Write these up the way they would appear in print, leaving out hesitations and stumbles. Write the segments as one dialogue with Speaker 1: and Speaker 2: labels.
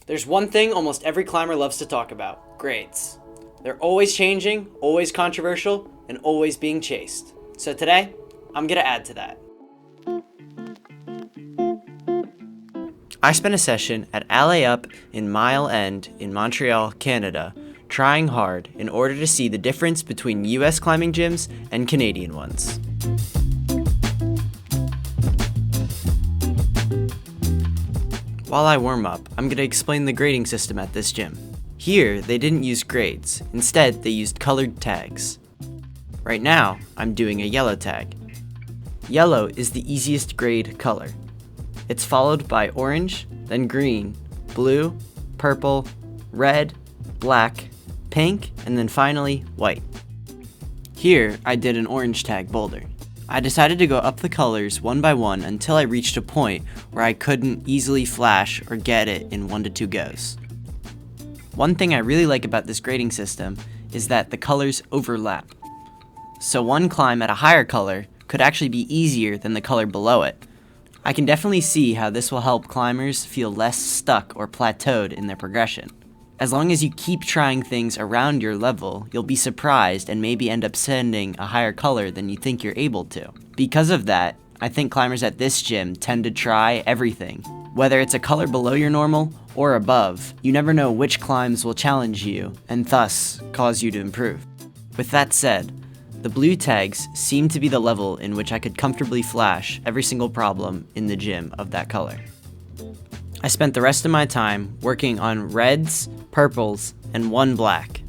Speaker 1: There's one thing almost every climber loves to talk about: grades. They're always changing, always controversial, and always being chased. So today, I'm gonna add to that. I spent a session at Alley Up in Mile End in Montreal, Canada, trying hard in order to see the difference between US climbing gyms and Canadian ones. While I warm up, I'm going to explain the grading system at this gym. Here, they didn't use grades. Instead, they used colored tags. Right now, I'm doing a yellow tag. Yellow is the easiest grade color. It's followed by orange, then green, blue, purple, red, black, pink, and then finally white. Here, I did an orange tag boulder. I decided to go up the colors one by one until I reached a point where I couldn't easily flash or get it in 1 to 2 goes. One thing I really like about this grading system is that the colors overlap. So one climb at a higher color could actually be easier than the color below it. I can definitely see how this will help climbers feel less stuck or plateaued in their progression. As long as you keep trying things around your level, you'll be surprised and maybe end up sending a higher color than you think you're able to. Because of that, I think climbers at this gym tend to try everything. Whether it's a color below your normal or above, you never know which climbs will challenge you and thus cause you to improve. With that said, the blue tags seem to be the level in which I could comfortably flash every single problem in the gym of that color. I spent the rest of my time working on reds, purples, and one black.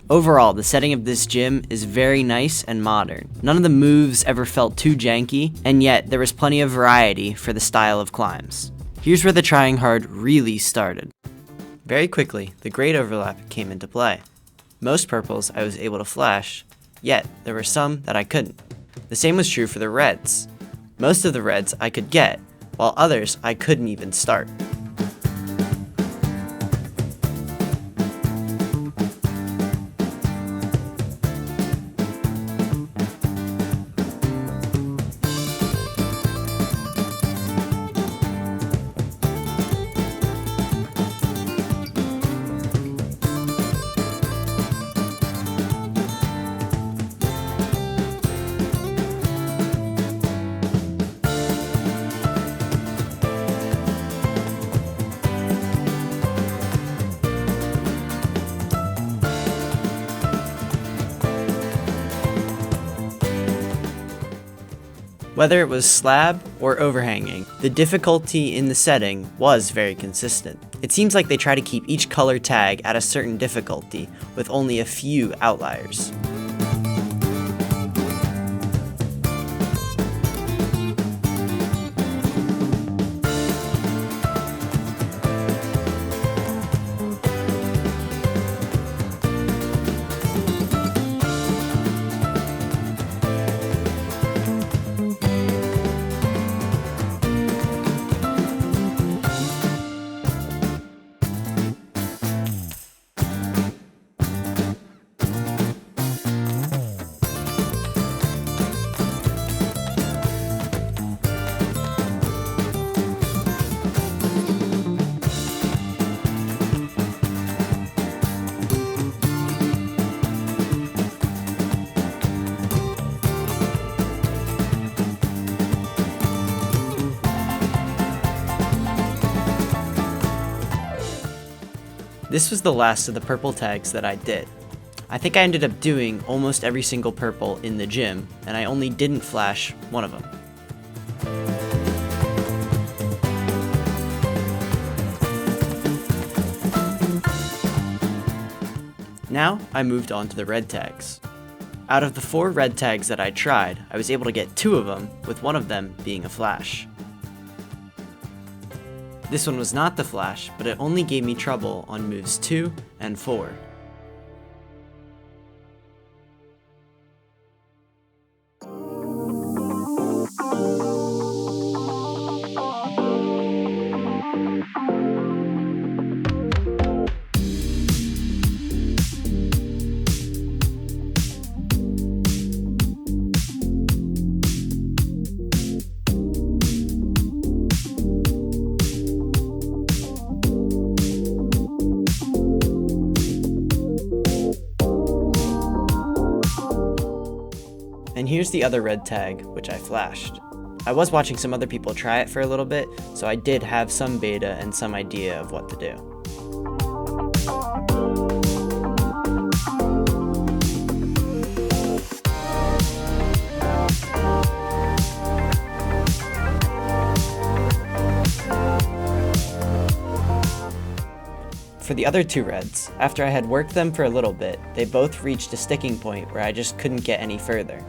Speaker 1: Overall, the setting of this gym is very nice and modern. None of the moves ever felt too janky, and yet there was plenty of variety for the style of climbs. Here's where the trying hard really started. Very quickly, the grade overlap came into play. Most purples I was able to flash, yet there were some that I couldn't. The same was true for the reds. Most of the reds I could get, while others I couldn't even start. Whether it was slab or overhanging, the difficulty in the setting was very consistent. It seems like they try to keep each color tag at a certain difficulty, with only a few outliers. This was the last of the purple tags that I did. I think I ended up doing almost every single purple in the gym, and I only didn't flash one of them. Now I moved on to the red tags. Out of the 4 red tags that I tried, I was able to get 2 of them, with one of them being a flash. This one was not the flash, but it only gave me trouble on moves 2 and 4. And here's the other red tag, which I flashed. I was watching some other people try it for a little bit, so I did have some beta and some idea of what to do. For the other two reds, after I had worked them for a little bit, they both reached a sticking point where I just couldn't get any further.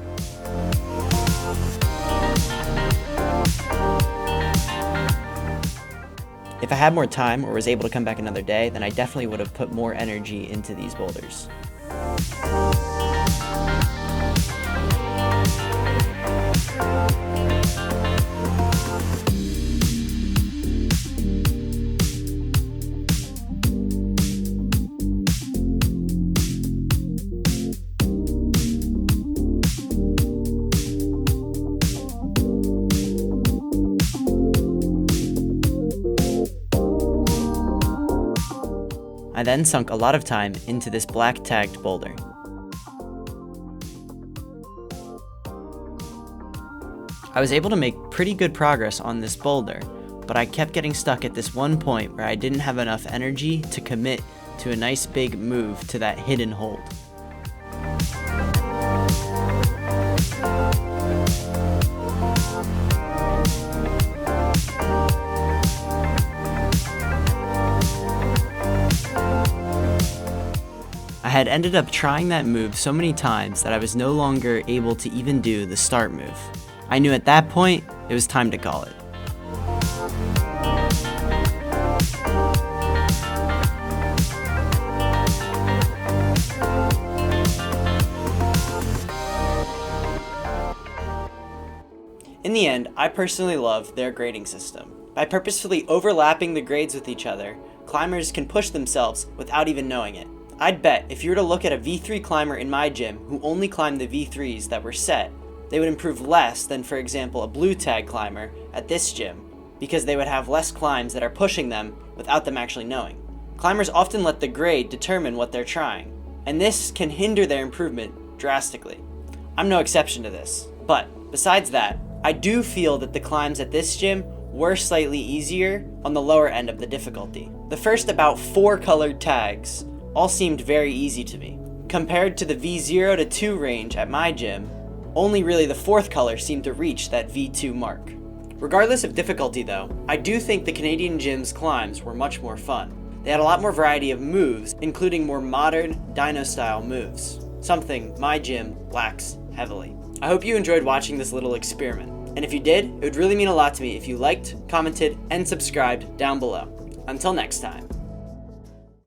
Speaker 1: If I had more time or was able to come back another day, then I definitely would have put more energy into these boulders. I then sunk a lot of time into this black tagged boulder. I was able to make pretty good progress on this boulder, but I kept getting stuck at this one point where I didn't have enough energy to commit to a nice big move to that hidden hold. I had ended up trying that move so many times that I was no longer able to even do the start move. I knew at that point, it was time to call it. In the end, I personally love their grading system. By purposefully overlapping the grades with each other, climbers can push themselves without even knowing it. I'd bet if you were to look at a V3 climber in my gym who only climbed the V3s that were set, they would improve less than, for example, a blue tag climber at this gym, because they would have less climbs that are pushing them without them actually knowing. Climbers often let the grade determine what they're trying, and this can hinder their improvement drastically. I'm no exception to this, but besides that, I do feel that the climbs at this gym were slightly easier on the lower end of the difficulty. The first about 4 colored tags all seemed very easy to me. Compared to the V0 to 2 range at my gym, only really the 4th color seemed to reach that V2 mark. Regardless of difficulty though, I do think the Canadian gym's climbs were much more fun. They had a lot more variety of moves, including more modern, dyno-style moves, something my gym lacks heavily. I hope you enjoyed watching this little experiment, and if you did, it would really mean a lot to me if you liked, commented, and subscribed down below. Until next time.